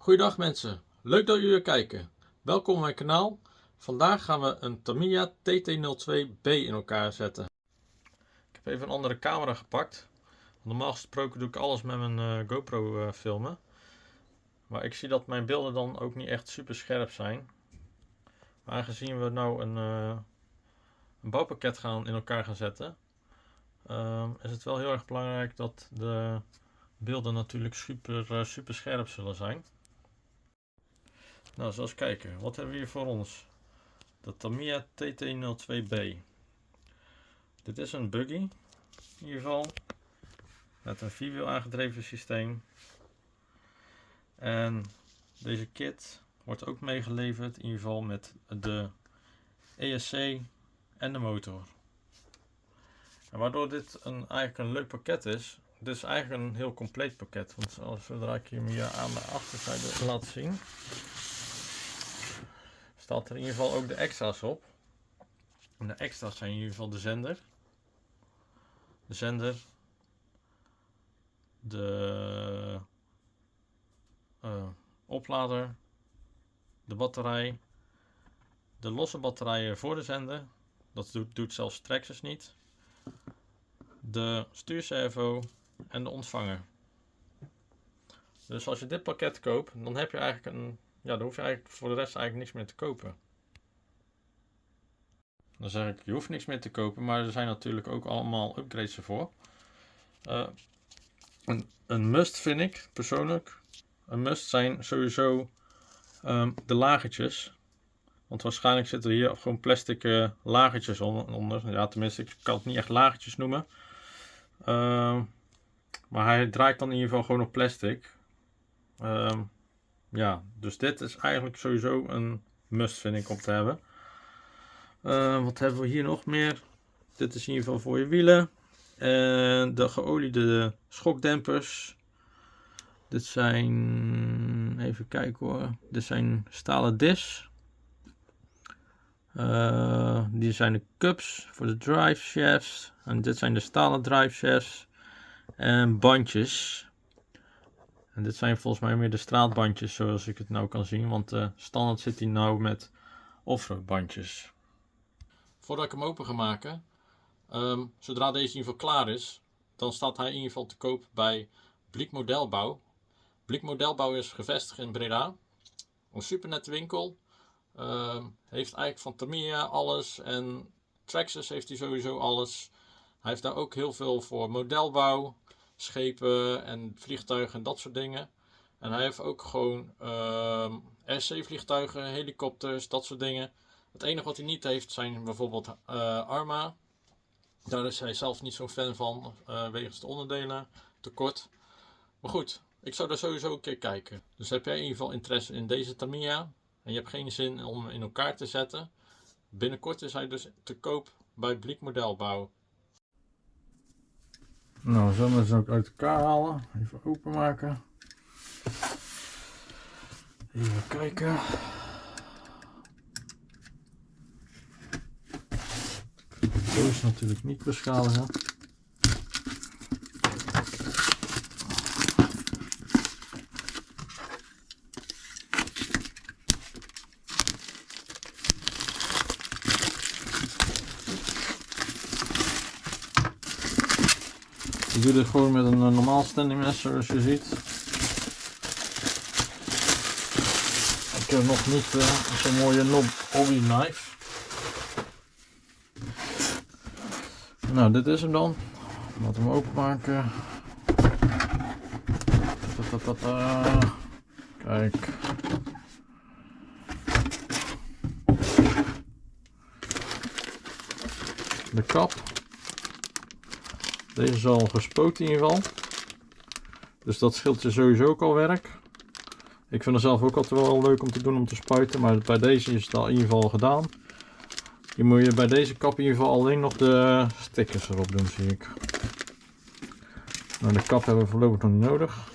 Goeiedag mensen, leuk dat jullie weer kijken. Welkom op mijn kanaal. Vandaag gaan we een Tamiya TT02B in elkaar zetten. Ik heb even een andere camera gepakt. Normaal gesproken doe ik alles met mijn GoPro filmen. Maar ik zie dat mijn beelden dan ook niet echt super scherp zijn. Maar aangezien we nou een bouwpakket in elkaar gaan zetten, is het wel heel erg belangrijk dat de beelden natuurlijk super scherp zullen zijn. Nou, zoals kijken. Wat hebben we hier voor ons? De Tamiya TT02B. Dit is een buggy, in ieder geval, met een vierwiel aangedreven systeem. En deze kit wordt ook meegeleverd, in ieder geval met de ESC en de motor. En waardoor dit eigenlijk een leuk pakket is, dit is eigenlijk een heel compleet pakket. Want zodra ik hier aan de achterzijde laat zien, staat er in ieder geval ook de extra's op. En de extra's zijn in ieder geval de zender. De oplader, de batterij, de losse batterijen voor de zender, dat doet zelfs Traxxas niet, de stuurservo en de ontvanger. Dus als je dit pakket koopt, dan heb je eigenlijk dan hoef je eigenlijk voor de rest eigenlijk niks meer te kopen. Dan zeg ik, je hoeft niks meer te kopen, maar er zijn natuurlijk ook allemaal upgrades ervoor. Een must vind ik persoonlijk. Een must zijn sowieso de lagertjes. Want waarschijnlijk zitten hier gewoon plastic lagertjes onder. Ja, tenminste, ik kan het niet echt lagertjes noemen. Maar hij draait dan in ieder geval gewoon op plastic. Ja, dus dit is eigenlijk sowieso een must vind ik om te hebben. Wat hebben we hier nog meer? Dit is in ieder geval voor je wielen. En de geoliede schokdempers. Dit zijn, even kijken hoor, dit zijn stalen dis. Die zijn de cups voor de drive shafts. En dit zijn de stalen drive shafts. En bandjes. En dit zijn volgens mij meer de straatbandjes zoals ik het nou kan zien. Want standaard zit hij nou met offroad bandjes. Voordat ik hem open ga maken. Zodra deze in ieder geval klaar is. Dan staat hij in ieder geval te koop bij Bliek Modelbouw. Bliek Modelbouw is gevestigd in Breda. Een super nette winkel. Heeft eigenlijk van Tamiya alles. En Traxxas heeft hij sowieso alles. Hij heeft daar ook heel veel voor modelbouw. Schepen en vliegtuigen en dat soort dingen. En hij heeft ook gewoon RC vliegtuigen, helikopters, dat soort dingen. Het enige wat hij niet heeft zijn bijvoorbeeld Arma. Daar is hij zelf niet zo'n fan van, wegens de onderdelen tekort. Maar goed, ik zou daar sowieso een keer kijken. Dus heb jij in ieder geval interesse in deze Tamiya en je hebt geen zin om hem in elkaar te zetten. Binnenkort is hij dus te koop bij Bliek Modelbouw. Nou, zullen we ze ook uit elkaar halen. Even openmaken. Even kijken. Zo is natuurlijk niet beschadigen. Ik doe dit gewoon met een normaal standing mes zoals je ziet. Ik heb nog niet zo'n mooie hobby knife. Nou, dit is hem dan. Laten we hem openmaken. Kijk. De kap. Deze is al gespoten in ieder geval. Dus dat scheelt je sowieso ook al werk. Ik vind het zelf ook altijd wel leuk om te doen om te spuiten. Maar bij deze is het al in ieder geval gedaan. Je moet je bij deze kap in ieder geval alleen nog de stickers erop doen, zie ik. Nou, de kap hebben we voorlopig nog niet nodig.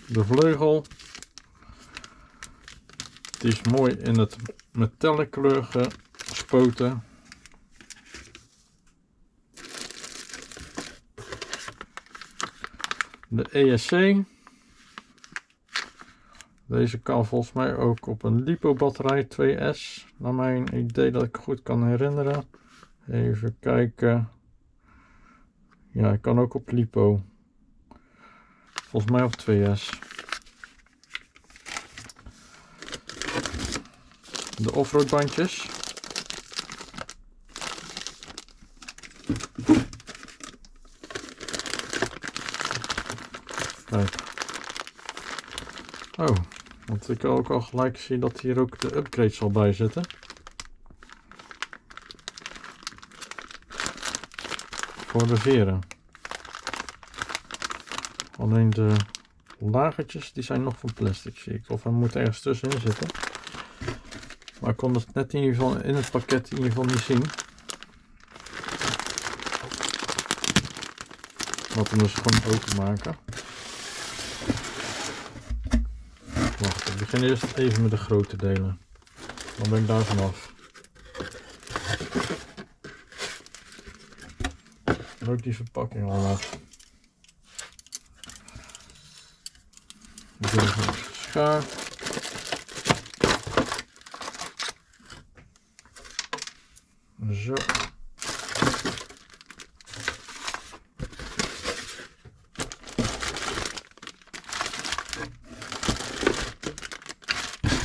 De vleugel. Die is mooi in het metallic kleur gespoten. De ESC. Deze kan volgens mij ook op een LiPo batterij 2S. Naar mijn idee dat ik goed kan herinneren. Even kijken. Ja, hij kan ook op LiPo. Volgens mij op 2S. De offroad bandjes. Kijk. Oh, want ik ook al gelijk zie dat hier ook de upgrades al bij zitten. Voor de veren. Alleen de lagertjes die zijn nog van plastic, zie ik. Of hij moet ergens tussenin zitten. Maar ik kon het net in ieder geval in het pakket in ieder geval niet zien. Laten we hem dus gewoon openmaken. Wacht, ik begin eerst even met de grote delen. Dan ben ik daar vanaf. En ook die verpakking al af. Ik doe even een schaar. Zo.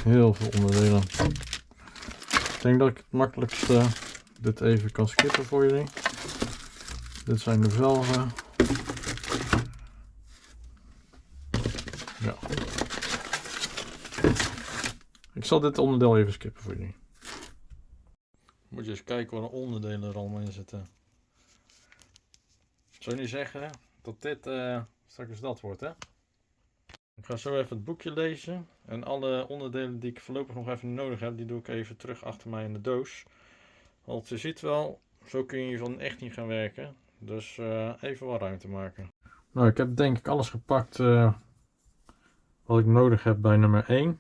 Heel veel onderdelen. Ik denk dat ik het makkelijkste dit even kan skippen voor jullie. Dit zijn de velgen. Ja. Ik zal dit onderdeel even skippen voor jullie. Moet je eens kijken wat de onderdelen er allemaal in zitten. Zou je niet zeggen dat dit straks dat wordt, hè? Ik ga zo even het boekje lezen. En alle onderdelen die ik voorlopig nog even nodig heb, die doe ik even terug achter mij in de doos. Want je ziet wel, zo kun je van echt niet gaan werken. Dus even wat ruimte maken. Nou, ik heb denk ik alles gepakt wat ik nodig heb bij nummer 1.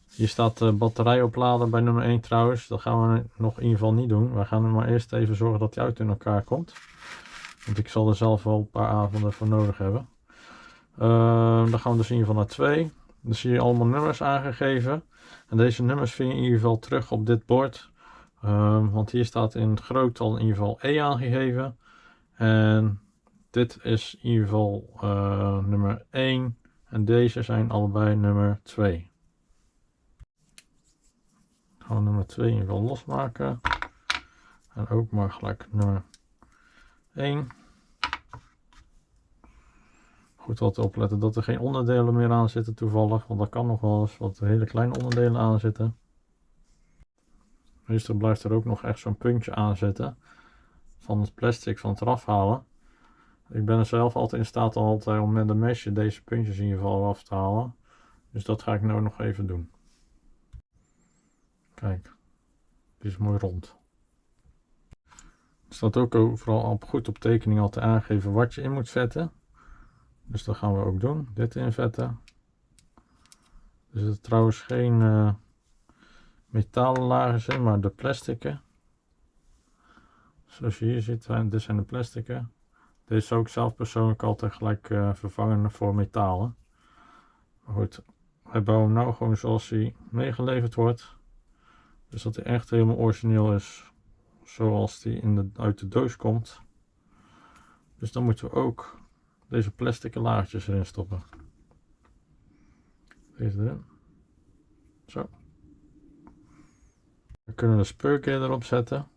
Hier staat de batterij opladen bij nummer 1 trouwens. Dat gaan we nog in ieder geval niet doen. We gaan er maar eerst even zorgen dat die uit in elkaar komt. Want ik zal er zelf wel een paar avonden voor nodig hebben. Dan gaan we dus in ieder geval naar 2. Dan zie je allemaal nummers aangegeven. En deze nummers vind je in ieder geval terug op dit bord. Want hier staat in groot al in ieder geval E aangegeven. En dit is in ieder geval nummer 1. En deze zijn allebei nummer 2. Gaan we nummer 2 in ieder geval losmaken. En ook maar gelijk nummer 1. Goed wat opletten dat er geen onderdelen meer aan zitten toevallig. Want er kan nog wel eens wat hele kleine onderdelen aan zitten. Meestal blijft er ook nog echt zo'n puntje aan zitten. Van het plastic van het eraf halen. Ik ben er zelf altijd in staat om met een mesje deze puntjes in ieder geval af te halen. Dus dat ga ik nou nog even doen. Kijk, die is mooi rond. Er staat ook overal goed op tekening al te aangeven wat je in moet vetten. Dus dat gaan we ook doen. Dit invetten. Er zitten trouwens geen metalen lagers in, maar de plastieken. Zoals je hier ziet, dit zijn de plastieken. Deze zou ik zelf persoonlijk altijd gelijk vervangen voor metalen. Maar goed, wij bouwen hem nou gewoon zoals hij meegeleverd wordt. Dus dat hij echt helemaal origineel is. Zoals die uit de doos komt. Dus dan moeten we ook deze plastic laagjes erin stoppen. Deze erin. Zo. We kunnen de speurkeer erop zetten.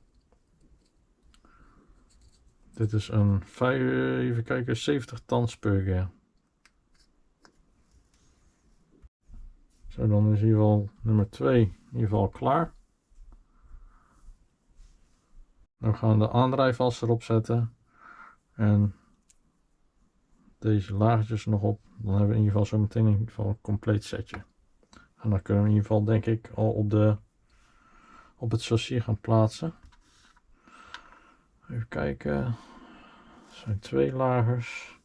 Dit is een even kijken, 70 tand speurkeer. Zo, dan is in ieder geval nummer 2 in ieder geval klaar. Dan gaan we de aandrijfas erop zetten. En deze laagjes nog op. Dan hebben we in ieder geval zo meteen in ieder geval een compleet setje. En dan kunnen we in ieder geval denk ik al op het chassis gaan plaatsen. Even kijken. Er zijn 2 lagers.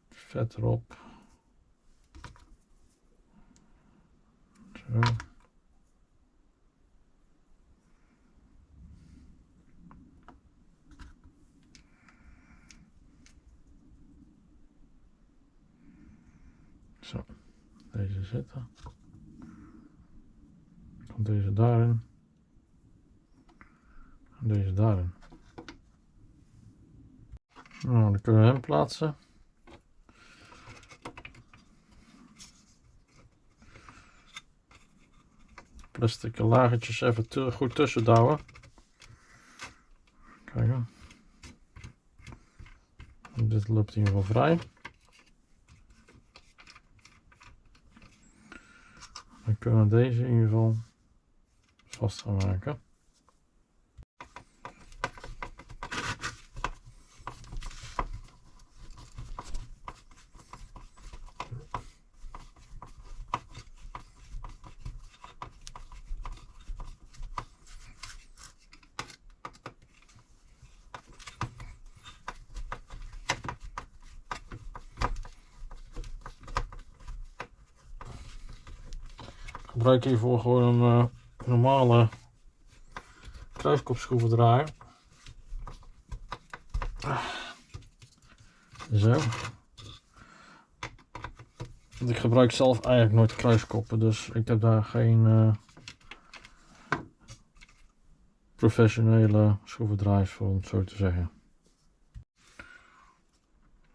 Vet erop. Zo. Zo. Deze zitten. Komt deze daarin. En deze daarin. Nou, dan kunnen we hem plaatsen. Plastic lagertjes even goed tussen douwen. Kijk. Dit loopt in ieder geval vrij. Dan kunnen we deze in ieder geval vast gaan maken. Ik gebruik hiervoor gewoon een normale kruiskopschroevendraaier. Zo. Want ik gebruik zelf eigenlijk nooit kruiskoppen, dus ik heb daar geen professionele schroevendraaiers voor, om het zo te zeggen.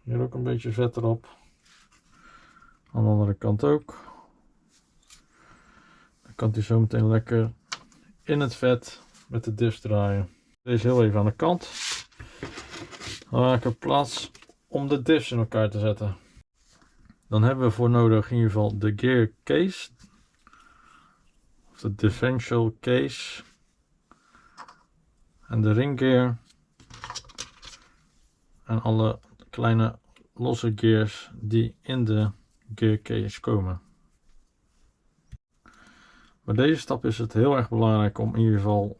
Hier ook een beetje vet erop. Aan de andere kant ook. Dan kan hij zo meteen lekker in het vet met de diffs draaien. Deze heel even aan de kant. Dan maak ik plaats om de diffs in elkaar te zetten. Dan hebben we voor nodig in ieder geval de gear case. Of de differential case. En de ring gear. En alle kleine losse gears die in de gear case komen. Bij deze stap is het heel erg belangrijk om in ieder geval,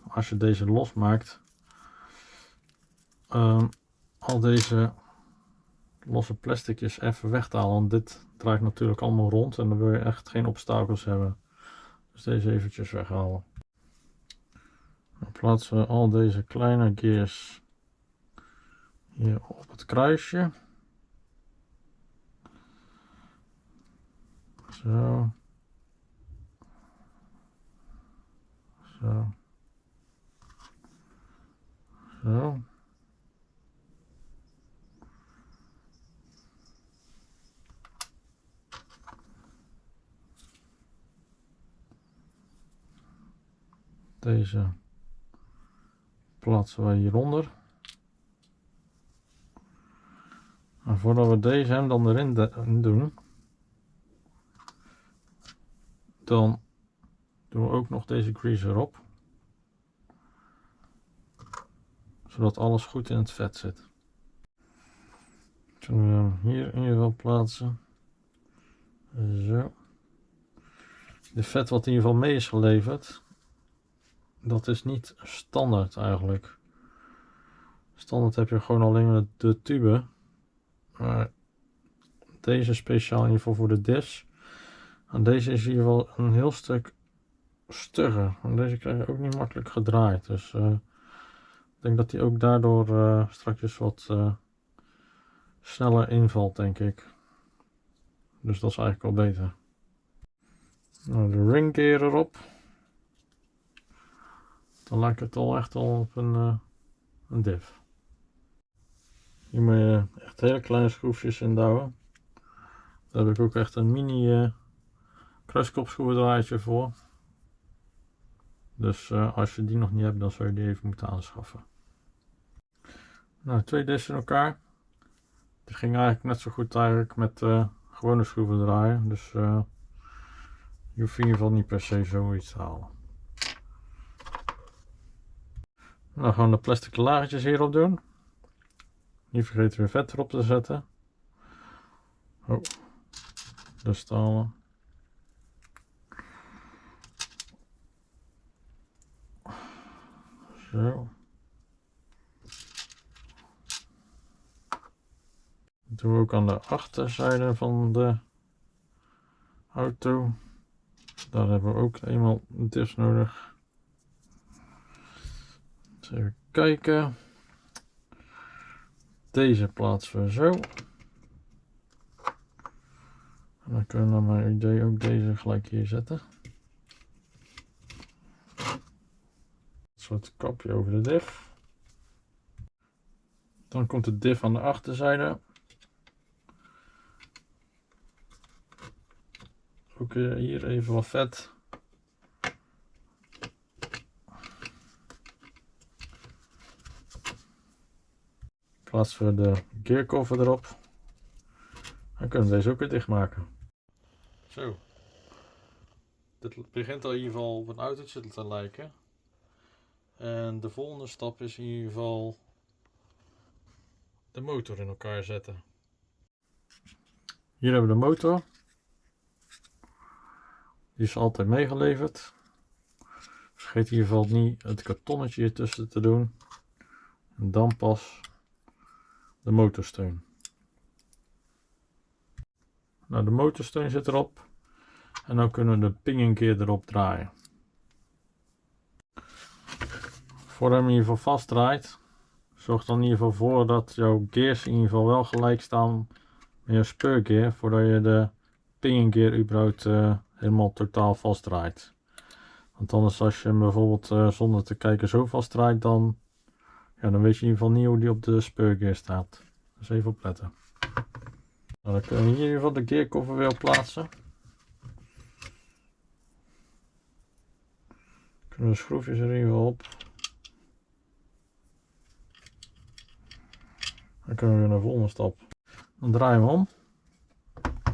als je deze losmaakt, al deze losse plasticjes even weg te halen. Want dit draait natuurlijk allemaal rond en dan wil je echt geen obstakels hebben. Dus deze eventjes weghalen. Dan plaatsen we al deze kleine gears hier op het kruisje. Zo. Zo. Zo. Deze plaatsen we hieronder. En voordat we deze hem dan erin doen, dan doen we ook nog deze grease erop. Zodat alles goed in het vet zit. Zullen we hem hier in ieder geval plaatsen. Zo. De vet wat in ieder geval mee is geleverd, dat is niet standaard eigenlijk. Standaard heb je gewoon alleen de tube. Maar deze speciaal in ieder geval voor de diffs. En deze is in ieder geval een heel stuk stugger. En deze krijg je ook niet makkelijk gedraaid. Dus ik denk dat die ook daardoor straks wat sneller invalt, denk ik. Dus dat is eigenlijk wel beter. Nou, de ring gear erop. Dan lijkt het al echt al op een diff. Hier moet je echt hele kleine schroefjes in douwen. Daar heb ik ook echt een mini kruiskopschroevendraaiertje voor. Dus als je die nog niet hebt, dan zou je die even moeten aanschaffen. Nou, 2 diffs in elkaar. Die ging eigenlijk net zo goed eigenlijk met gewone schroevendraaier. Dus je hoeft in ieder geval niet per se zoiets te halen. Nou, gewoon de plastic laagjes hierop doen. Niet vergeten weer vet erop te zetten. Oh, de stalen. Zo. Dat doen we ook aan de achterzijde van de auto. Daar hebben we ook eenmaal diffs nodig. Dus even kijken. Deze plaatsen we zo. Dan kunnen we naar mijn idee ook deze gelijk hier zetten. Een soort kapje over de div. Dan komt de div aan de achterzijde. Ook hier even wat vet. Plaatsen we de gearcover erop. Dan kunnen we deze ook weer dichtmaken. Zo. Dit begint al in ieder geval op een autootje te lijken. En de volgende stap is in ieder geval de motor in elkaar zetten. Hier hebben we de motor. Die is altijd meegeleverd. Vergeet in ieder geval niet het kartonnetje hier tussen te doen. En dan pas de motorsteun. Nou, de motorsteun zit erop. En dan kunnen we de ping gear erop draaien. Voordat je hem in ieder geval vastdraait, zorg dan in ieder geval voor dat jouw gears in ieder geval wel gelijk staan met je speurgear, voordat je de ping gear überhaupt helemaal totaal vastdraait. Want anders als je hem bijvoorbeeld zonder te kijken zo vastdraait, dan weet je in ieder geval niet hoe die op de speurgear staat. Dus even opletten. Nou, dan kunnen we hier in ieder geval de gearcover weer op plaatsen. Kunnen de schroefjes er in ieder geval op. Dan kunnen we weer naar de volgende stap. Dan draaien we om.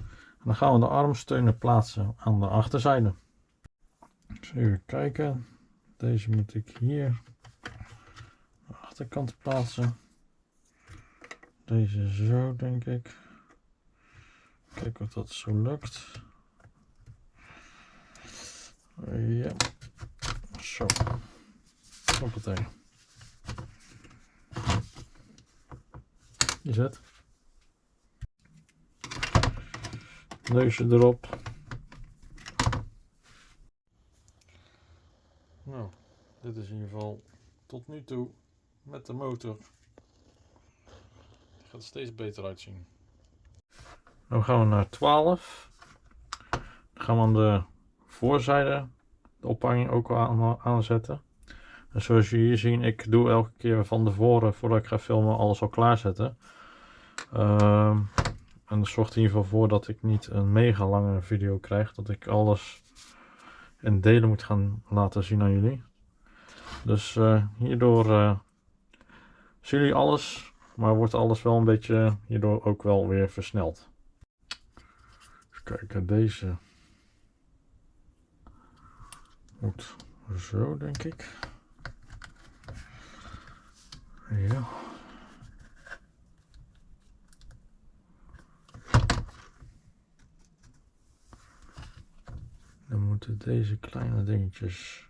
En dan gaan we de armsteunen plaatsen aan de achterzijde. Dus even kijken. Deze moet ik hier aan de achterkant plaatsen. Deze zo, denk ik. Kijken of dat zo lukt. Ja. Zo. Hoppatee. Is het. Neusje erop. Nou, dit is in ieder geval tot nu toe met de motor. Die gaat er steeds beter uitzien. Nu gaan we naar 12. Dan gaan we aan de voorzijde de ophanging ook aanzetten. En zoals jullie hier zien, ik doe elke keer van tevoren, voordat ik ga filmen, alles al klaarzetten. En dat zorgt in ieder geval voor dat ik niet een mega lange video krijg. Dat ik alles in delen moet gaan laten zien aan jullie. Dus hierdoor zien jullie alles, maar wordt alles wel een beetje hierdoor ook wel weer versneld. Even kijken, deze moet zo, denk ik. Ja. Dan moeten deze kleine dingetjes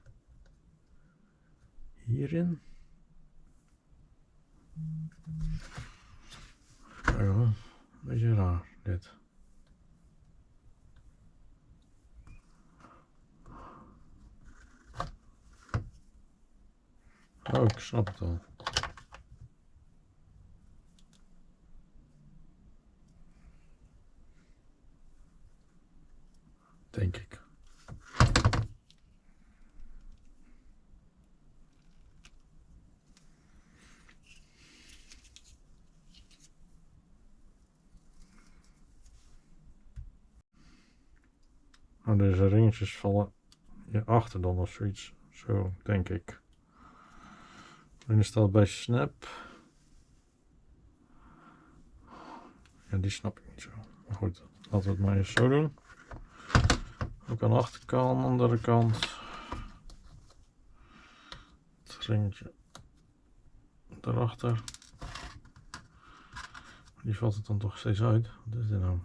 hierin. Kijk hoor, een beetje raar dit. Oh, ik snap het al. Denk ik. Nou, deze ringetjes vallen hierachter dan of zoiets. Zo, denk ik. En staat bij Snap. Ja, die snap ik niet zo. Maar goed, laten we het maar eens zo doen. Ook aan de achterkant, andere kant. Het ringetje daarachter. Die valt het dan toch steeds uit. Wat is dit nou?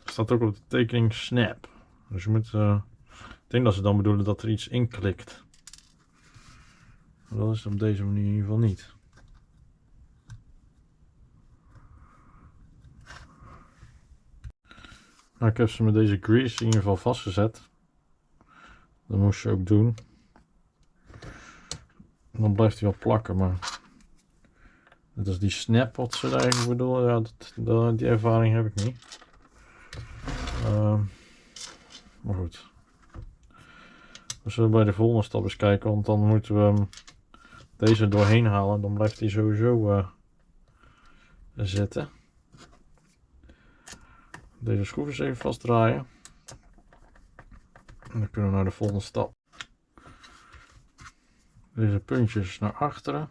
Er staat ook op de tekening Snap. Dus je moet, ik denk dat ze dan bedoelen dat er iets in klikt. Maar dat is op deze manier in ieder geval niet. Nou, ik heb ze met deze grease in ieder geval vastgezet. Dat moest je ook doen. En dan blijft hij wel plakken, maar Dat is die snap wat ze daar eigenlijk bedoelen. Ja, die ervaring heb ik niet. Maar goed. We zullen bij de volgende stap eens kijken, want dan moeten we hem deze doorheen halen. Dan blijft hij sowieso zitten. Deze schroefjes even vastdraaien. En dan kunnen we naar de volgende stap. Deze puntjes naar achteren.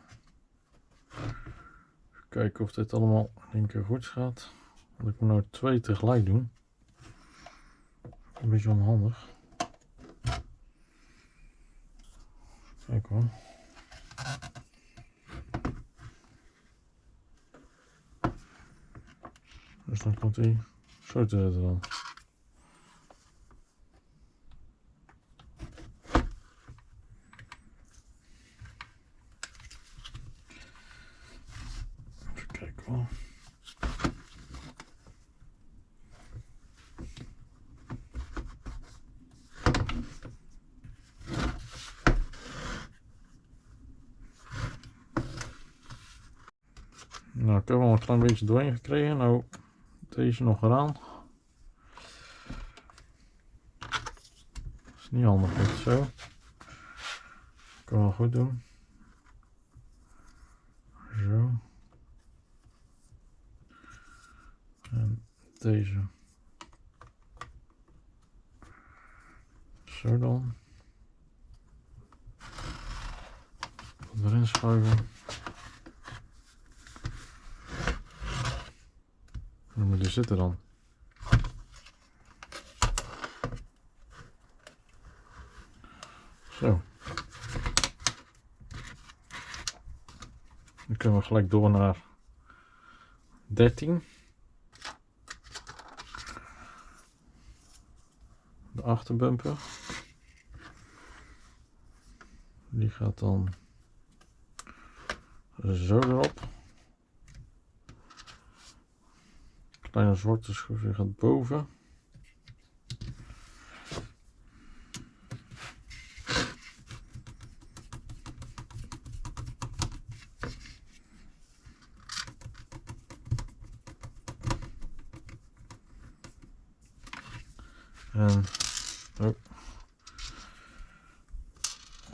Even kijken of dit allemaal in één keer goed gaat. Want ik moet nou 2 tegelijk doen. Een beetje onhandig. Kijk hoor. Dus dan komt hij zo te zitten dan. Even kijken hoor. Nou, ik heb al een klein beetje doorheen gekregen. Nou, deze nog eraan. Is niet handig dit zo. Kan wel goed doen. Zo. En deze. Zo dan. Erin schuiven. Dan moet die zitten dan. Zo. Dan kunnen we gelijk door naar 13. De achterbumper. Die gaat dan zo erop. Kleine zwarte schroefje gaat boven. En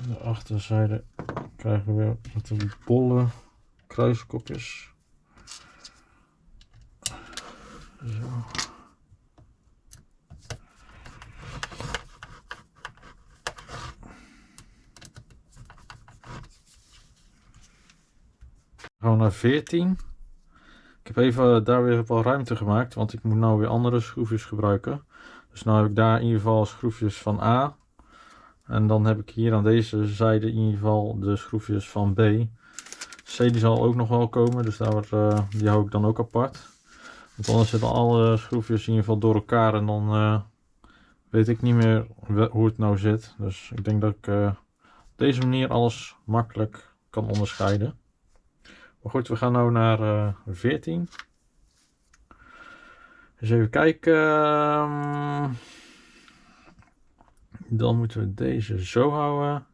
de achterzijde krijgen we weer met de bolle kruiskopjes. Zo. Gaan we naar 14. Ik heb even daar weer wel ruimte gemaakt, want ik moet nou weer andere schroefjes gebruiken. Dus nu heb ik daar in ieder geval schroefjes van A. En dan heb ik hier aan deze zijde in ieder geval de schroefjes van B. C die zal ook nog wel komen, dus die hou ik dan ook apart. Want anders zitten alle schroefjes in ieder geval door elkaar en dan weet ik niet meer hoe het nou zit. Dus ik denk dat ik op deze manier alles makkelijk kan onderscheiden. Maar goed, we gaan nu naar 14. Dus even kijken. Dan moeten we deze zo houden.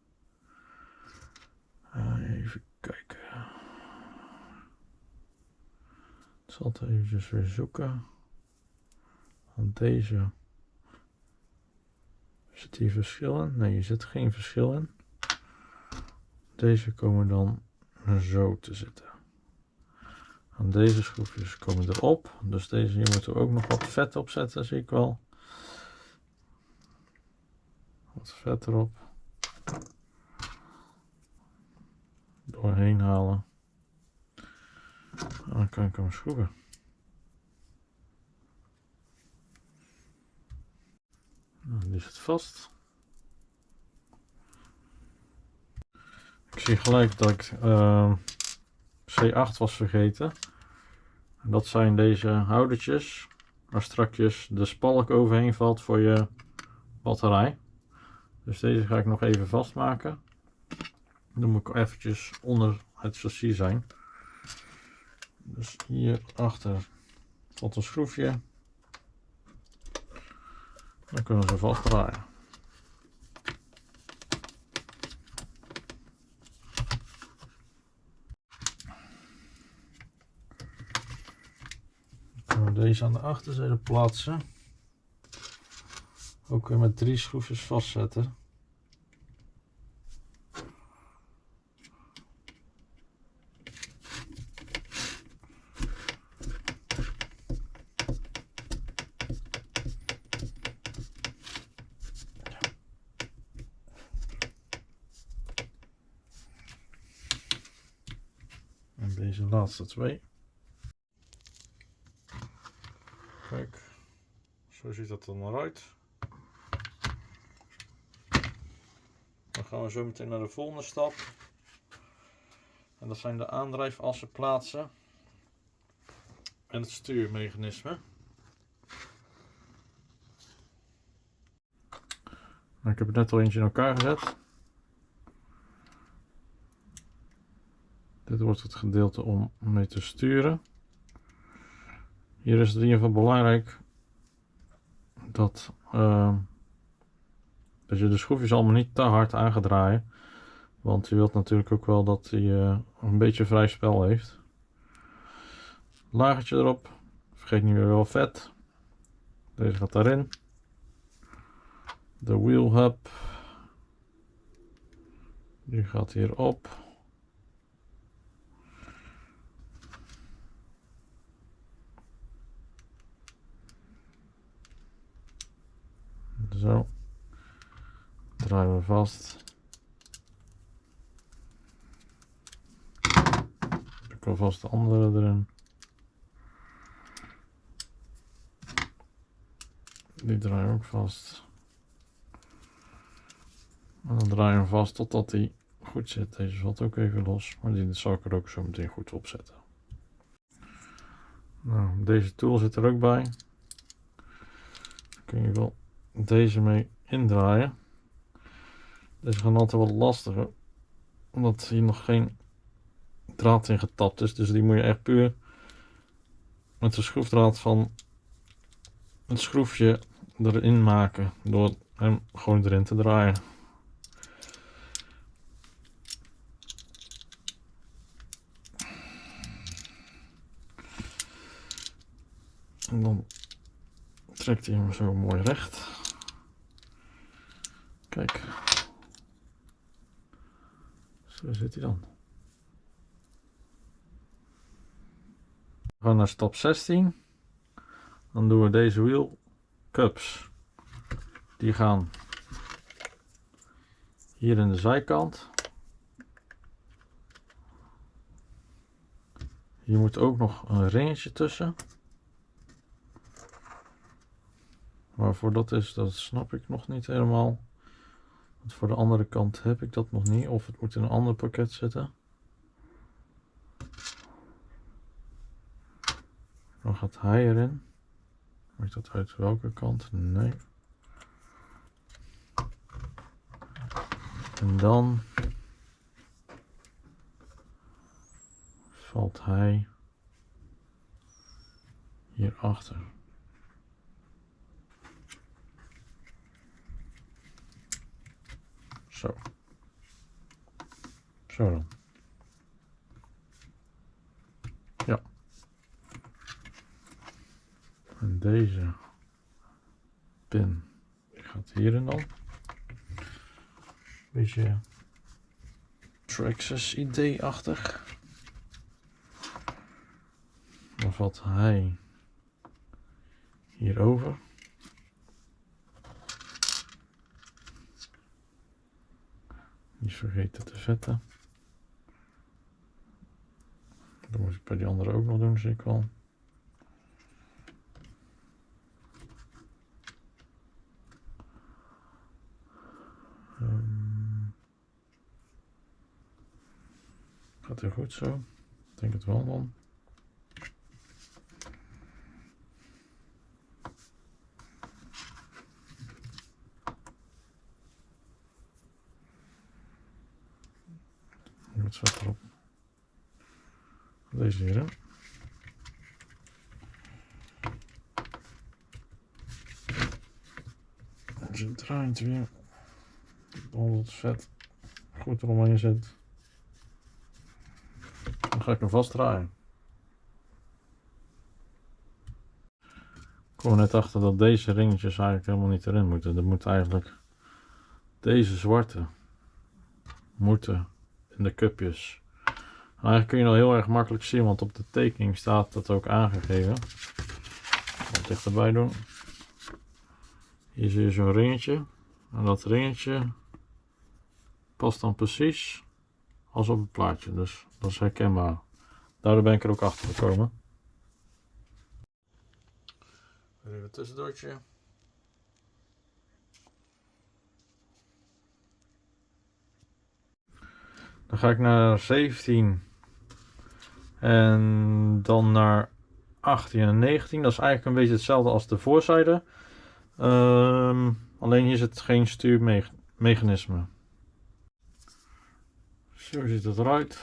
Even kijken. Ik zal het eventjes weer zoeken. Want deze. Zit hier verschil in? Nee, hier zit geen verschil in. Deze komen dan zo te zitten. En deze schroefjes komen erop. Dus deze hier moeten we ook nog wat vet op zetten, zie ik wel. Wat vet erop. Doorheen halen. En dan kan ik hem schroeven. Nou, die zit vast. Ik zie gelijk dat ik C8 was vergeten. En dat zijn deze houdertjes. Waar strakjes de spalk overheen valt voor je batterij. Dus deze ga ik nog even vastmaken. Dan moet ik eventjes onder het chassis zijn. Dus hier achter valt een schroefje. Dan kunnen we ze vastdraaien. gaan we deze aan de achterzijde plaatsen. Ook weer met 3 schroefjes vastzetten. En deze laatste 2. Kijk, zo ziet dat er dan uit. Dan gaan we zo meteen naar de volgende stap. En dat zijn de aandrijfassen plaatsen. En het stuurmechanisme. Nou, ik heb het net al eentje in elkaar gezet. Dit wordt het gedeelte om mee te sturen. Hier is het in ieder geval belangrijk dat je de schroefjes allemaal niet te hard aan gaat draaien. Want je wilt natuurlijk ook wel dat hij een beetje vrij spel heeft. Lagertje erop. Vergeet niet meer wel vet. Deze gaat daarin. De wheel hub. Die gaat hierop. Zo. Draaien we vast. Ik wil vast de andere erin. Die draaien we ook vast. En dan draaien we hem vast totdat hij goed zit. Deze valt ook even los, maar die zal ik er ook zo meteen goed opzetten. Nou, deze tool zit er ook bij. Dan kun je wel deze mee indraaien. Deze gaan altijd wat lastiger, omdat hier nog geen draad in getapt is. Dus die moet je echt puur met de schroefdraad van het schroefje erin maken, door hem gewoon erin te draaien. En dan trekt hij hem zo mooi recht. Kijk. Zo zit hij dan. We gaan naar stap 16. Dan doen we deze wheel cups. Die gaan hier in de zijkant. Hier moet ook nog een ringetje tussen. Waarvoor dat is, dat snap ik nog niet helemaal. Want voor de andere kant heb ik dat nog niet. Of het moet in een ander pakket zitten. Dan gaat hij erin. Maakt dat uit welke kant? Nee. En dan valt hij hierachter. Zo. Zo dan. Ja. En deze pin die gaat hierin dan. Beetje Traxxas idee-achtig. Dan valt hij hierover. Niet vergeten te vetten. Dat moet ik bij die andere ook nog doen, zie ik wel. Gaat heel goed zo? Ik denk het wel dan. Wat zat erop? Deze hierin. En ze draait weer. Al het vet goed eromheen zit. Dan ga ik hem vast draaien. kom net achter dat deze ringetjes eigenlijk helemaal niet erin moeten. Er moet eigenlijk deze zwarte moeten in de cupjes. Eigenlijk kun je nog heel erg makkelijk zien, want op de tekening staat dat ook aangegeven. Wat dichterbij doen. Hier zie je zo'n ringetje. En dat ringetje past dan precies als op het plaatje. Dus dat is herkenbaar. Daardoor ben ik er ook achter gekomen. Even een tussendoortje. Dan ga ik naar 17 en dan naar 18 en 19. Dat is eigenlijk een beetje hetzelfde als de voorzijde. Alleen hier zit geen stuurmechanisme. Zo ziet het eruit.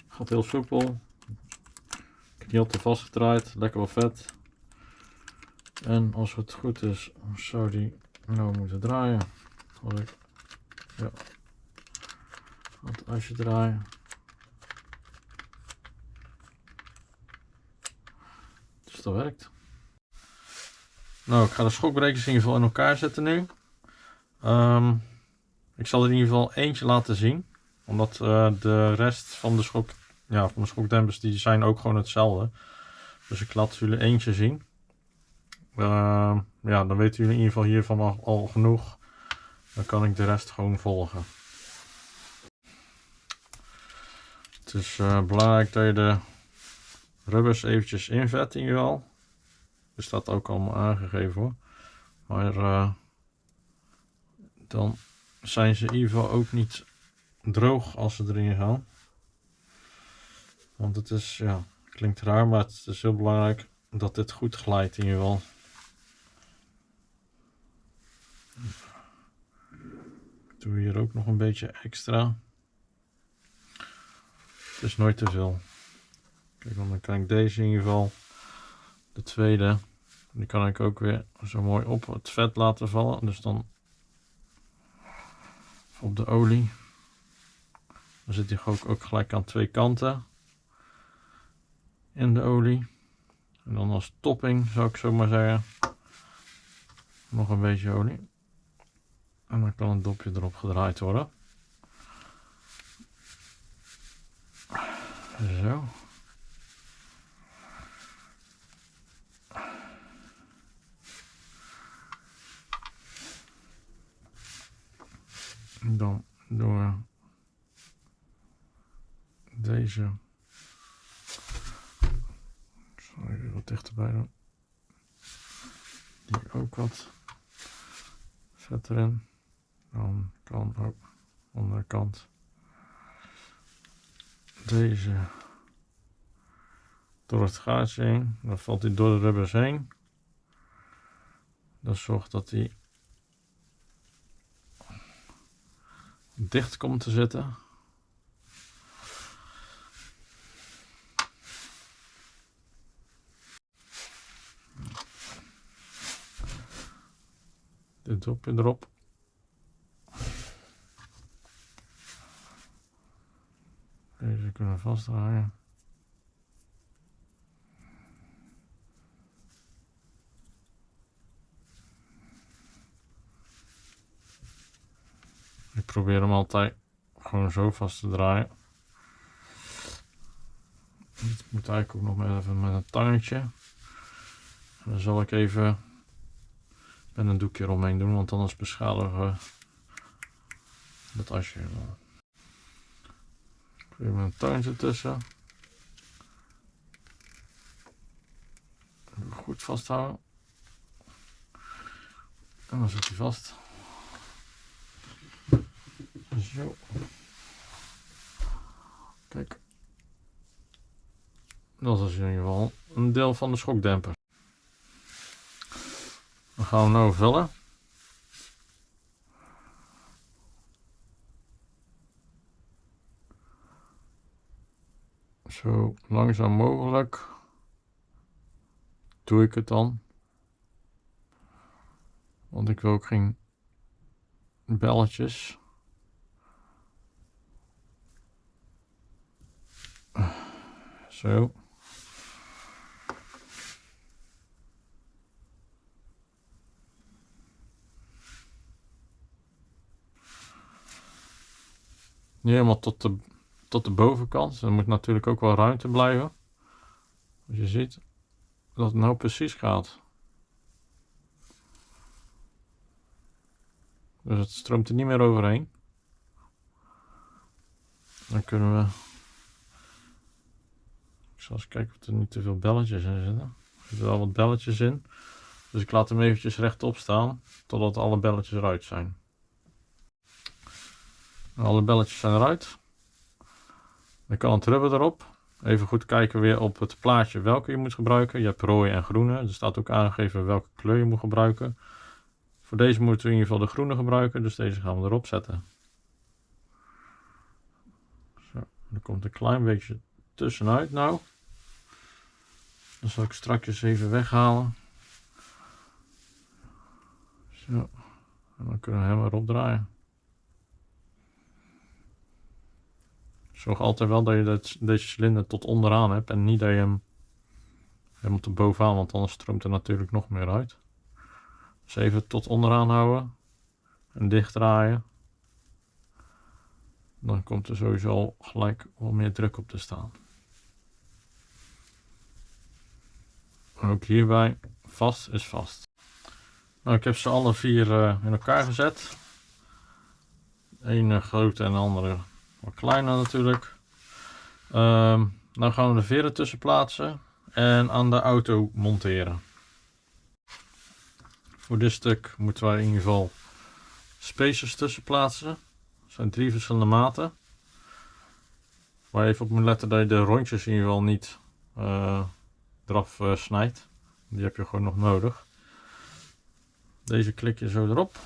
Gaat heel soepel. Ik heb niet al te vastgedraaid. Lekker wel vet. En als het goed is, zou die nou moeten draaien. Ja. Want als je draait. Dus dat werkt. Nou, ik ga de schokbrekers in ieder geval in elkaar zetten nu. Ik zal er in ieder geval eentje laten zien. Omdat de rest van de schokdempers die zijn ook gewoon hetzelfde. Dus ik laat jullie eentje zien. Ja, dan weten jullie in ieder geval hiervan al genoeg. Dan kan ik de rest gewoon volgen. Het is belangrijk dat je de rubbers eventjes invet in ieder geval. Er staat ook allemaal aangegeven hoor. Maar dan zijn ze in ieder geval ook niet droog als ze erin gaan. Want het is, ja, klinkt raar, maar het is heel belangrijk dat dit goed glijdt in ieder geval. Ik doe hier ook nog een beetje extra. Het is nooit te veel. Kijk, dan kan ik deze in ieder geval, de tweede, die kan ik ook weer zo mooi op het vet laten vallen. Dus dan op de olie. Dan zit hij ook gelijk aan twee kanten in de olie. En dan als topping zou ik zo maar zeggen, nog een beetje olie. En dan kan het dopje erop gedraaid worden. Zo. Dan doen we deze. Ik zal even wat dichterbij doen. Die ook wat vet erin. Dan kan ook onderkant deze door het gaatje heen. Dan valt hij door de rubbers heen. Dat zorgt dat hij dicht komt te zitten. Dit dopje erop. Deze kunnen we vastdraaien. Ik probeer hem altijd gewoon zo vast te draaien. Het moet eigenlijk ook nog maar even met een tangetje. En dan zal ik even met een doekje eromheen doen, want anders beschadigen we het asje helemaal. Weer met een tangetje tussen. Even goed vasthouden. En dan zit hij vast. Zo. Kijk. Dat is in ieder geval een deel van de schokdemper. Dan gaan we nu vullen. Zo langzaam mogelijk doe ik het dan. Want ik wil ook geen belletjes. Zo. Nu helemaal tot de bovenkant. Er moet natuurlijk ook wel ruimte blijven. Als je ziet dat het nou precies gaat. Dus het stroomt er niet meer overheen. Dan kunnen we... Ik zal eens kijken of er niet te veel belletjes in zitten. Er zitten wel wat belletjes in. Dus ik laat hem eventjes rechtop staan. Totdat alle belletjes eruit zijn. Alle belletjes zijn eruit. Dan kan het rubber erop. Even goed kijken weer op het plaatje welke je moet gebruiken. Je hebt rode en groene. Er staat ook aangegeven welke kleur je moet gebruiken. Voor deze moeten we in ieder geval de groene gebruiken. Dus deze gaan we erop zetten. Zo, er komt een klein beetje tussenuit nou. Dan zal ik straks even weghalen. Zo. En dan kunnen we hem erop draaien. Zorg altijd wel dat je deze cilinder tot onderaan hebt en niet dat je hem helemaal tot bovenaan, want anders stroomt er natuurlijk nog meer uit. Dus even tot onderaan houden en dicht draaien. Dan komt er sowieso al gelijk wat meer druk op te staan. En ook hierbij, vast is vast. Nou, ik heb ze alle vier in elkaar gezet. De ene grote en de andere wat kleiner natuurlijk. Nou gaan we de veren tussen plaatsen en aan de auto monteren. Voor dit stuk moeten wij in ieder geval spacers tussen plaatsen. Dat zijn 3 verschillende maten. Waar je even op moet letten dat je de rondjes in ieder geval niet eraf snijdt. Die heb je gewoon nog nodig. Deze klik je zo erop.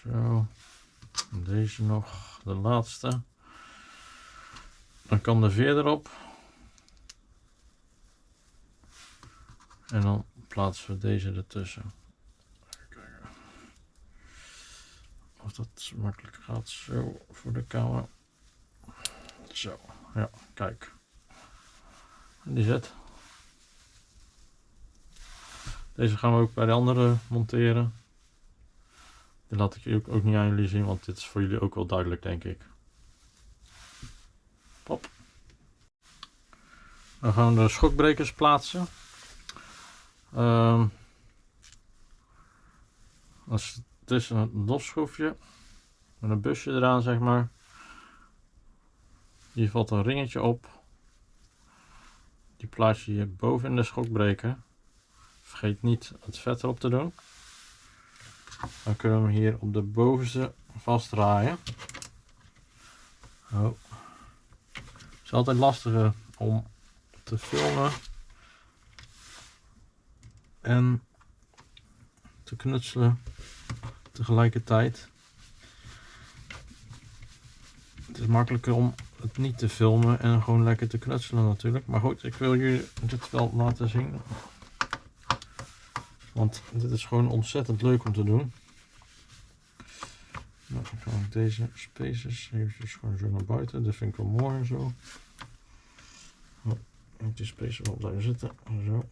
Zo. En deze nog, de laatste. Dan kan de veer erop. En dan plaatsen we deze ertussen. Even kijken of dat makkelijk gaat. Zo voor de camera. Zo, ja, kijk. En die zit. Deze gaan we ook bij de andere monteren. Die laat ik ook niet aan jullie zien, want dit is voor jullie ook wel duidelijk, denk ik. Pop. Dan gaan we de schokbrekers plaatsen. Dat is een losschroefje met een busje eraan, zeg maar. Hier valt een ringetje op. Die plaats je hier boven in de schokbreker. Vergeet niet het vet erop te doen. Dan kunnen we hem hier op de bovenste vastdraaien. Oh. Het is altijd lastiger om te filmen en te knutselen tegelijkertijd. Het is makkelijker om het niet te filmen en gewoon lekker te knutselen natuurlijk. Maar goed, ik wil jullie dit wel laten zien. Want dit is gewoon ontzettend leuk om te doen. Nou, dan ga ik deze spacers eventjes gewoon zo naar buiten. Dat vind ik wel mooi en zo. Moet die spacer wel blijven zitten. Zo.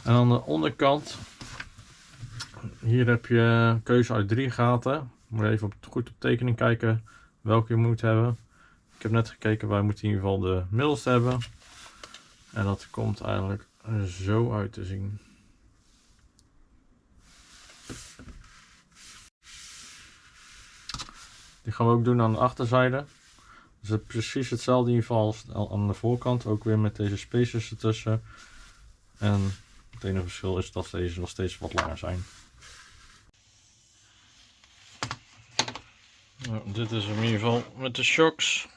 En aan de onderkant. Hier heb je een keuze uit 3 gaten. Moet je even goed op tekening kijken welke je moet hebben. Ik heb net gekeken, wij moeten in ieder geval de middelste hebben. En dat komt eigenlijk zo uit te zien. Die gaan we ook doen aan de achterzijde. Dus het is precies hetzelfde in ieder geval als aan de voorkant. Ook weer met deze spacers ertussen. En het enige verschil is dat deze nog steeds wat langer zijn. Nou, dit is hem in ieder geval met de shocks.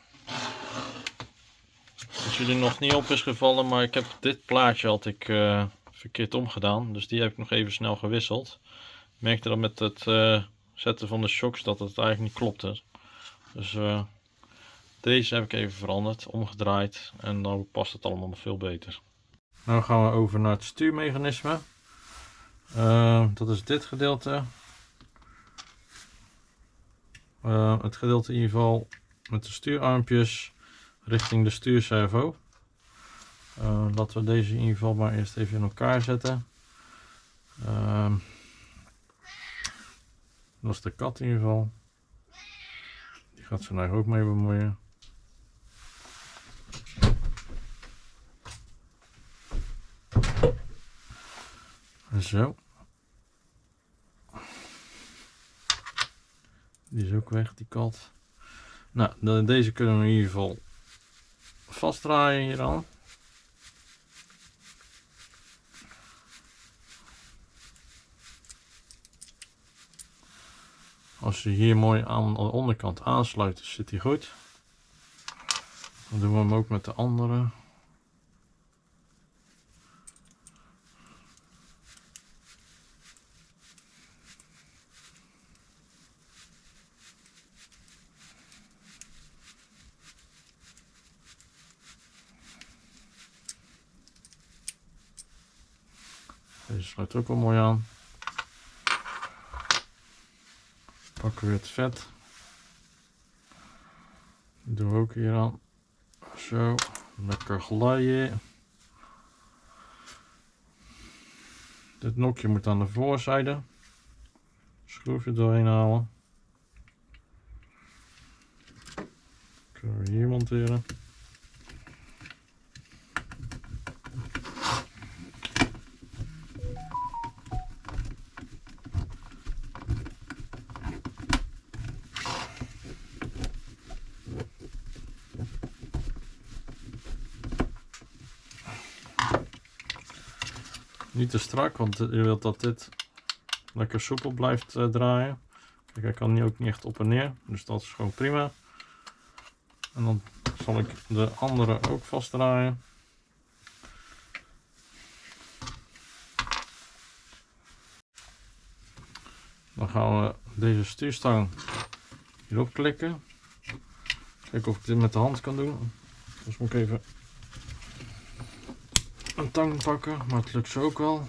Als jullie nog niet op is gevallen, maar ik heb dit plaatje had ik verkeerd omgedaan. Dus die heb ik nog even snel gewisseld. Ik merkte dat met het zetten van de shocks dat het eigenlijk niet klopte. Dus deze heb ik even veranderd, omgedraaid en dan past het allemaal nog veel beter. Nu gaan we over naar het stuurmechanisme. Dat is dit gedeelte. het gedeelte in ieder geval met de stuurarmpjes richting de stuurservo. Laten we deze in ieder geval maar eerst even in elkaar zetten. Dat is de kat in ieder geval. Die gaat zich daar ook mee bemoeien. Zo. Die is ook weg, die kat. Nou, deze kunnen we in ieder geval vastdraaien hier aan. Als je hier mooi aan de onderkant aansluit, zit hij goed. Dan doen we hem ook met de andere. Deze sluit ook wel mooi aan. Pakken we weer het vet. Die doen we ook hier aan. Zo, lekker glijden. Dit nokje moet aan de voorzijde. Schroefje doorheen halen. Kunnen we hier monteren. Niet te strak, want je wilt dat dit lekker soepel blijft draaien. Kijk, hij kan ook niet echt op en neer, dus dat is gewoon prima. En dan zal ik de andere ook vastdraaien. Dan gaan we deze stuurstang hierop klikken. Kijken of ik dit met de hand kan doen. Dus moet ik even een tang pakken, maar het lukt zo ook wel.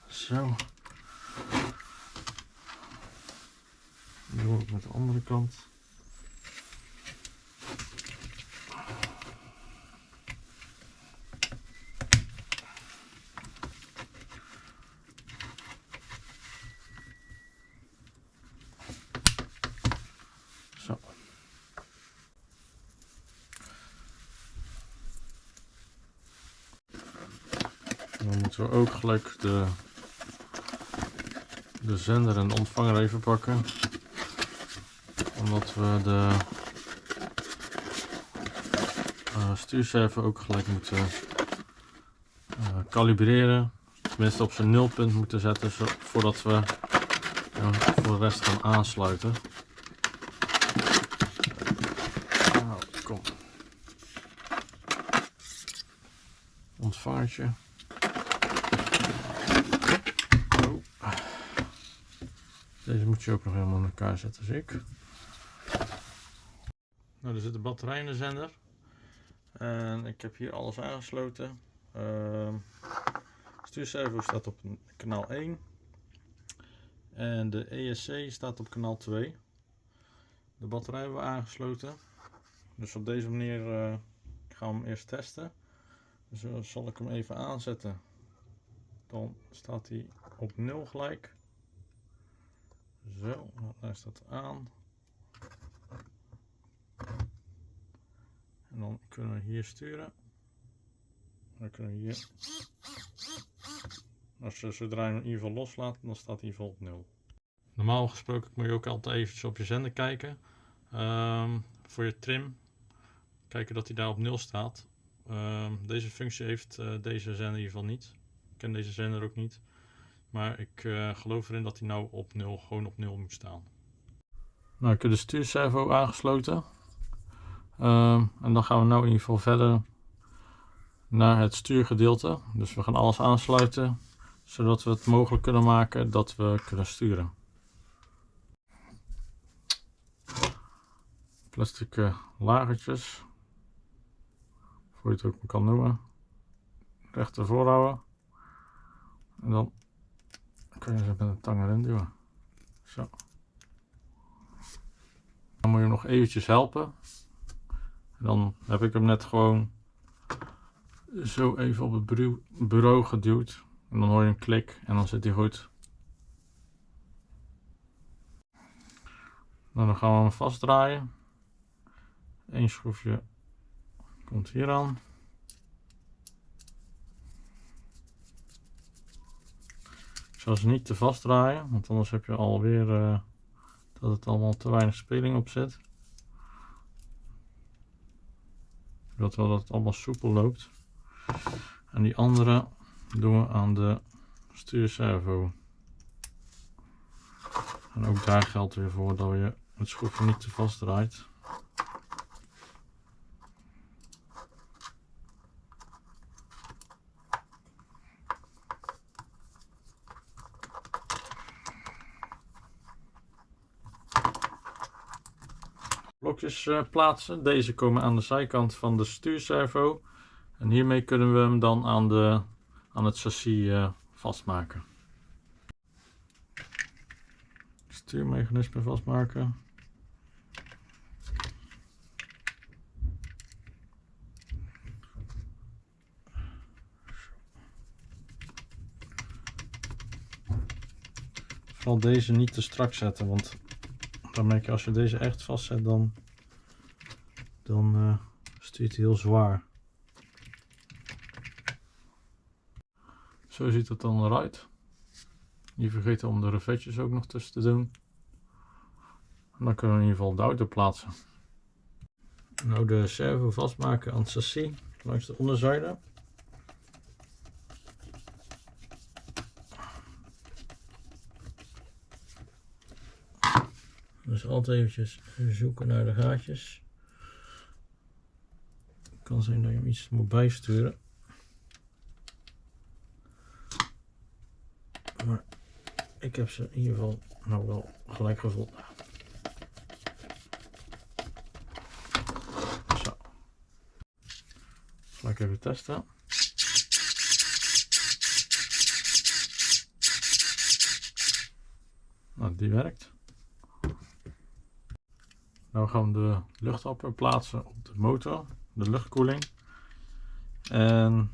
Zo. Nu doe ik met de andere kant. Zo. Dan moeten we ook gelijk de zender en de ontvanger even pakken. Omdat we de stuurservo ook gelijk moeten kalibreren. Tenminste op zijn nulpunt moeten zetten voordat we voor de rest gaan aansluiten. Nou, kom. Ontvangertje. Oh. Deze moet je ook nog helemaal in elkaar zetten, zie ik. Nou, er zit de batterij in de zender. En ik heb hier alles aangesloten. Stuurservo staat op kanaal 1. En de ESC staat op kanaal 2. De batterij hebben we aangesloten. Dus op deze manier gaan we hem eerst testen. Dus zal ik hem even aanzetten. Dan staat hij op 0 gelijk. Zo, daar staat aan. En dan kunnen we hier sturen. Dan kunnen we hier. Zodra je hem in ieder geval loslaat, dan staat hij vol op 0. Normaal gesproken moet je ook altijd eventjes op je zender kijken. Voor je trim. Kijken dat hij daar op 0 staat. Deze functie heeft deze zender in ieder geval niet. Ik ken deze zender ook niet. Maar ik geloof erin dat hij nou op 0, gewoon op 0 moet staan. Nou, ik heb de stuurservo aangesloten. En dan gaan we nou in ieder geval verder naar het stuurgedeelte. Dus we gaan alles aansluiten, zodat we het mogelijk kunnen maken dat we kunnen sturen. Plastic lagertjes, voor je het ook kan noemen. Recht ervoor houden. En dan kun je ze met een tang erin duwen. Zo. Dan moet je hem nog eventjes helpen. En dan heb ik hem net gewoon zo even op het bureau geduwd. En dan hoor je een klik en dan zit hij goed. Nou, dan gaan we hem vastdraaien. Eén schroefje komt hier aan. Ik zal ze niet te vast draaien, want anders heb je alweer dat het allemaal te weinig speling op zit. Ik wil wel dat het allemaal soepel loopt. En die andere doen we aan de stuurservo. En ook daar geldt weer voor dat je het schroefje niet te vast draait. Blokjes plaatsen. Deze komen aan de zijkant van de stuurservo. En hiermee kunnen we hem dan aan het chassis vastmaken. Stuurmechanisme vastmaken. Vooral deze niet te strak zetten, want dan merk je als je deze echt vastzet, dan stuurt hij heel zwaar. Zo ziet het dan eruit. Niet vergeten om de revetjes ook nog tussen te doen. En dan kunnen we in ieder geval de auto plaatsen. Nou, de servo vastmaken aan het chassis langs de onderzijde. Dus altijd eventjes zoeken naar de gaatjes. Het kan zijn dat je hem iets moet bijsturen. Maar ik heb ze in ieder geval nou wel gelijk gevonden. Zo. Gelijk even testen. Nou, die werkt. Nou gaan we de luchthapper plaatsen op de motor, de luchtkoeling. En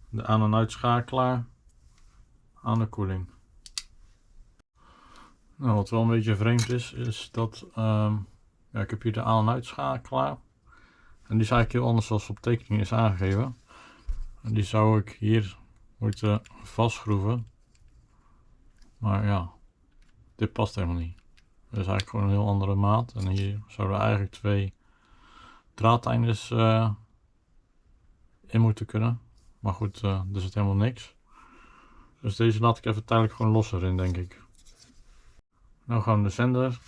de aan- en uitschakelaar aan de koeling. Nou, wat wel een beetje vreemd is dat ja, ik heb hier de aan- en uitschakelaar. En die is eigenlijk heel anders zoals op tekening is aangegeven. En die zou ik hier moeten vastschroeven. Maar ja, dit past helemaal niet. Dat is eigenlijk gewoon een heel andere maat. En hier zouden eigenlijk twee draadeindes in moeten kunnen. Maar goed, er zit helemaal niks. Dus deze laat ik even tijdelijk gewoon los erin, denk ik. Nou gaan we de zender,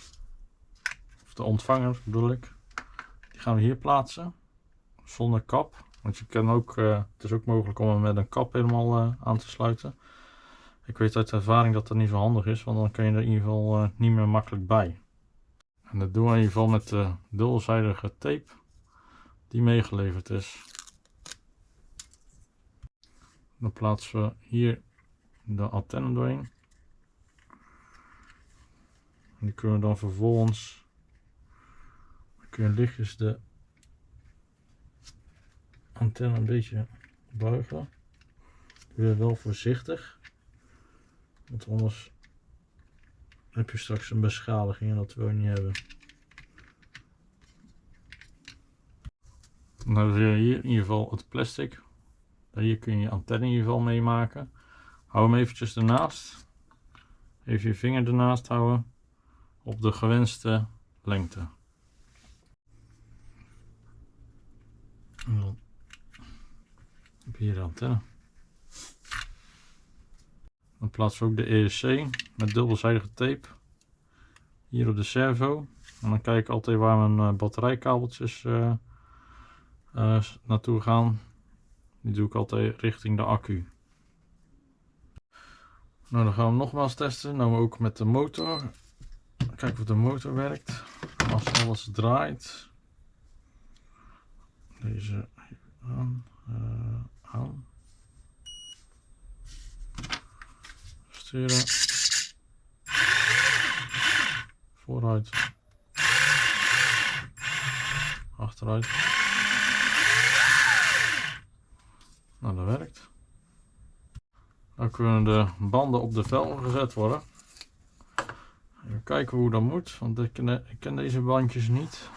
of de ontvanger bedoel ik, die gaan we hier plaatsen. Zonder kap. Want je kan ook, het is ook mogelijk om hem met een kap helemaal aan te sluiten. Ik weet uit ervaring dat dat niet zo handig is, want dan kan je er in ieder geval niet meer makkelijk bij. En dat doen we in ieder geval met de dubbelzijdige tape die meegeleverd is. Dan plaatsen we hier de antenne doorheen. En die kunnen we dan vervolgens, kun je lichtjes de antenne een beetje buigen. Doe je wel voorzichtig, want anders heb je straks een beschadiging en dat wil je niet hebben. Dan hebben we hier in ieder geval het plastic. Hier kun je je antenne in ieder geval mee maken. Hou hem eventjes ernaast. Even je vinger ernaast houden. Op de gewenste lengte. En dan heb je hier de antenne. Dan plaatsen we ook de ESC met dubbelzijdige tape. Hier op de servo. En dan kijk ik altijd waar mijn batterijkabeltjes naartoe gaan. Die doe ik altijd richting de accu. Nou, dan gaan we nogmaals testen. Nou, ook met de motor. Kijken of de motor werkt. Als alles draait. Deze aan. Aan. Sturen. Vooruit. Achteruit. Nou, dat werkt. Dan kunnen de banden op de velgen gezet worden. Even kijken hoe dat moet, want ik ken deze bandjes niet.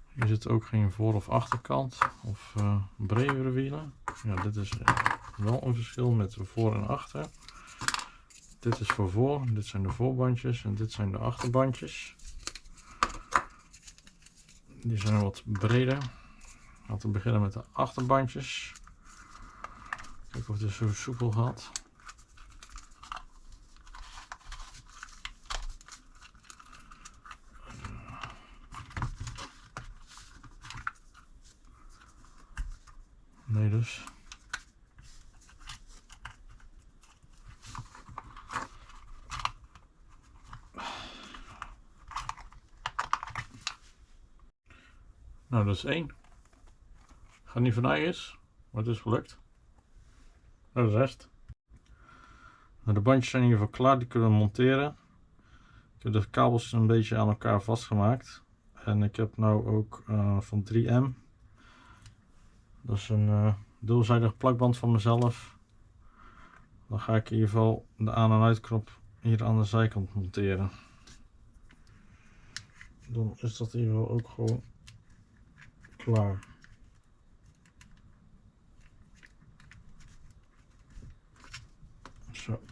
Hier zit ook geen voor- of achterkant of bredere wielen. Ja, dit is wel een verschil met de voor en achter. Dit is voor, dit zijn de voorbandjes en dit zijn de achterbandjes. Die zijn wat breder. Laten we beginnen met de achterbandjes. Kijken of het zo soepel gaat. Nee dus. Nou, dat is 1. Gaat niet van is, maar het is gelukt. Nou, de rest. Nou, de bandjes zijn in ieder geval klaar, die kunnen we monteren. Ik heb de kabels een beetje aan elkaar vastgemaakt. En ik heb nou ook van 3M. Dat is een dubbelzijdige plakband van mezelf. Dan ga ik in ieder geval de aan- en uitknop hier aan de zijkant monteren. Dan is dat in ieder geval ook gewoon klaar. Zo.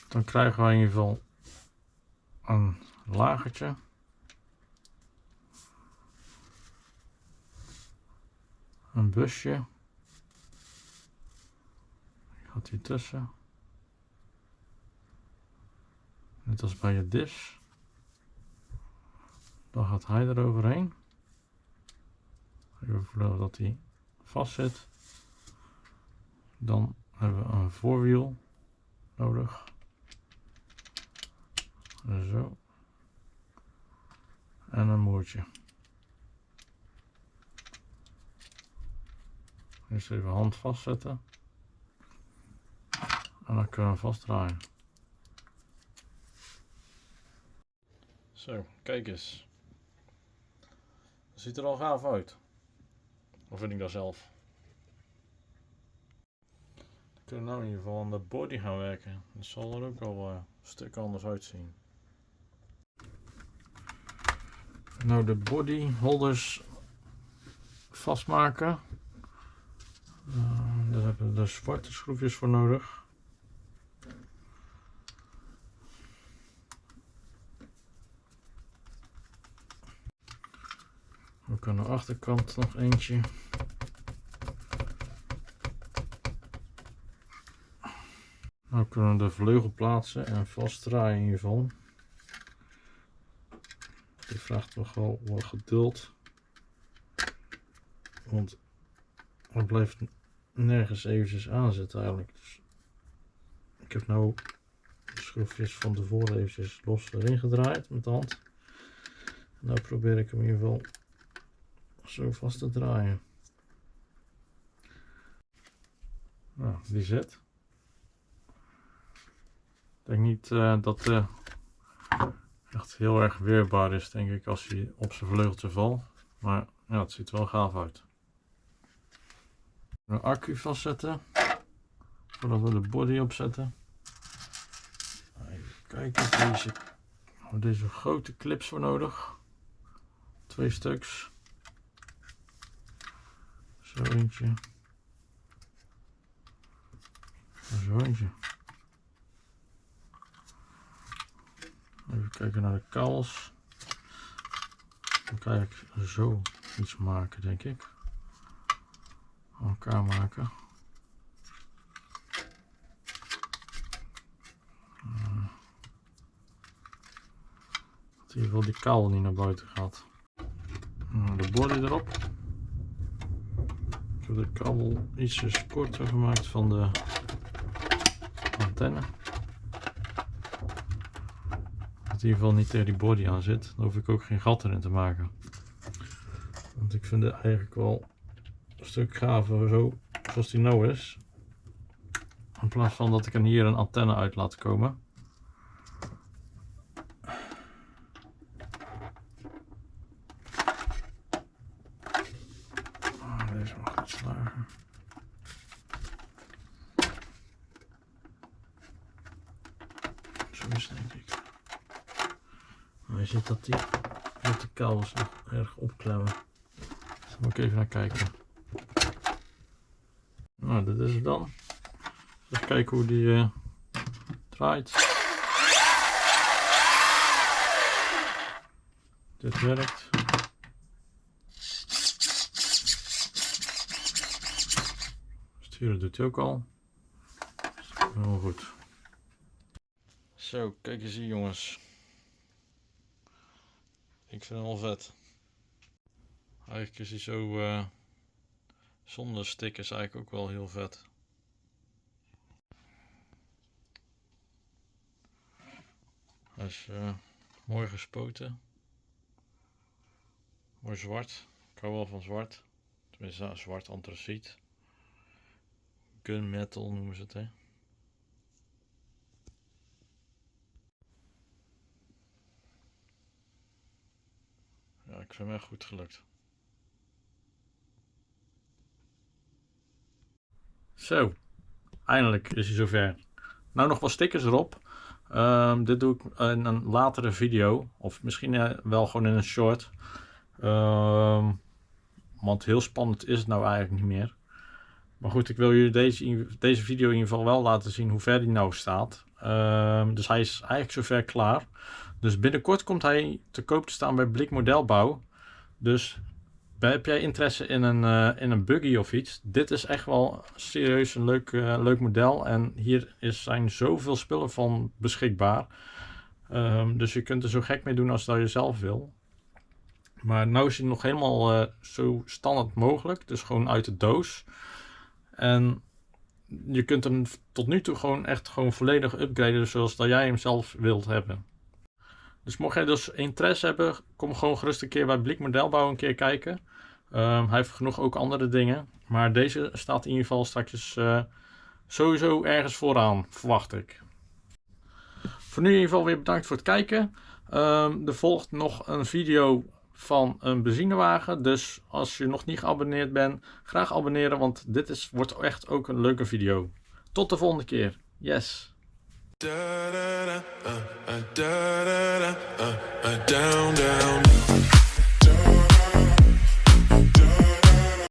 Dan krijgen we in ieder geval een lagertje. Een busje. Gaat hier tussen. Net als bij je dis. Dan gaat hij er overheen. Even voelen dat hij vast zit. Dan hebben we een voorwiel nodig. Zo. En een moertje. Eerst even hand vastzetten. En dan kunnen we vastdraaien. Zo, kijk eens. Dat ziet er al gaaf uit. Of vind ik dat zelf? Dan kunnen we nou in ieder geval aan de body gaan werken. Dat zal er ook al een stuk anders uitzien. Nou, de body holders vastmaken. Daar hebben we de zwarte schroefjes voor nodig. Ook aan de achterkant nog eentje. Nou kunnen we de vleugel plaatsen en vastdraaien in ieder geval. Dit vraagt nogal wat geduld. Want het blijft nergens eventjes aanzitten eigenlijk. Dus ik heb nou de schroefjes van tevoren eventjes los erin gedraaid met de hand. En nou probeer ik hem in ieder geval zo vast te draaien. Nou, die zit. Ik denk niet dat echt heel erg weerbaar is, denk ik, als hij op zijn vleugeltje valt. Maar ja, het ziet er wel gaaf uit. Een accu vastzetten, voordat we de body opzetten. Even kijken, deze grote clips voor nodig. 2 stuks. Zo eentje. Zo eentje. Even kijken naar de kabels. Dan kan ik zo iets maken, denk ik. Aan elkaar maken. Dat in ieder geval die kabel niet naar buiten gaat. De body erop. Ik heb de kabel ietsjes korter gemaakt van de antenne. Dat in ieder geval niet tegen die body aan zit. Dan hoef ik ook geen gat erin te maken. Want ik vind het eigenlijk wel een stuk gaver zo, zoals die nou is. In plaats van dat ik er hier een antenne uit laat komen. Deze mag iets lager. Zo is het, denk ik. Maar je ziet dat de kabels nog erg opklemmen. Daar moet ik even naar kijken. Nou, dit is het dan. Even kijken hoe die draait. Dit werkt. Sturen doet hij ook al. Heel goed. Zo, kijk eens hier jongens. Ik vind hem wel vet. Eigenlijk is hij zo zonder stickers eigenlijk ook wel heel vet. Hij is mooi gespoten. Mooi zwart. Ik hou wel van zwart. Tenminste, zwart antraciet. Gunmetal noemen ze het, hè. Ja, ik vind hem echt goed gelukt. Zo, eindelijk is hij zover. Nou, nog wat stickers erop. Dit doe ik in een latere video. Of misschien wel gewoon in een short. Want heel spannend is het nou eigenlijk niet meer. Maar goed, ik wil jullie deze video in ieder geval wel laten zien hoe ver die nou staat. Dus hij is eigenlijk zover klaar. Dus binnenkort komt hij te koop te staan bij Blik Modelbouw. Dus heb jij interesse in een buggy of iets? Dit is echt wel serieus een leuk model. En hier zijn zoveel spullen van beschikbaar. Dus je kunt er zo gek mee doen als dat je zelf wil. Maar nu is hij nog helemaal zo standaard mogelijk. Dus gewoon uit de doos. En je kunt hem tot nu toe gewoon volledig upgraden zoals dat jij hem zelf wilt hebben. Dus mocht jij dus interesse hebben, kom gewoon gerust een keer bij Blik Modelbouw een keer kijken. Hij heeft genoeg ook andere dingen. Maar deze staat in ieder geval straks sowieso ergens vooraan, verwacht ik. Voor nu in ieder geval weer bedankt voor het kijken. Er volgt nog een video van een benzinewagen. Dus als je nog niet geabonneerd bent, graag abonneren. Want dit wordt echt ook een leuke video. Tot de volgende keer. Yes. Down, down.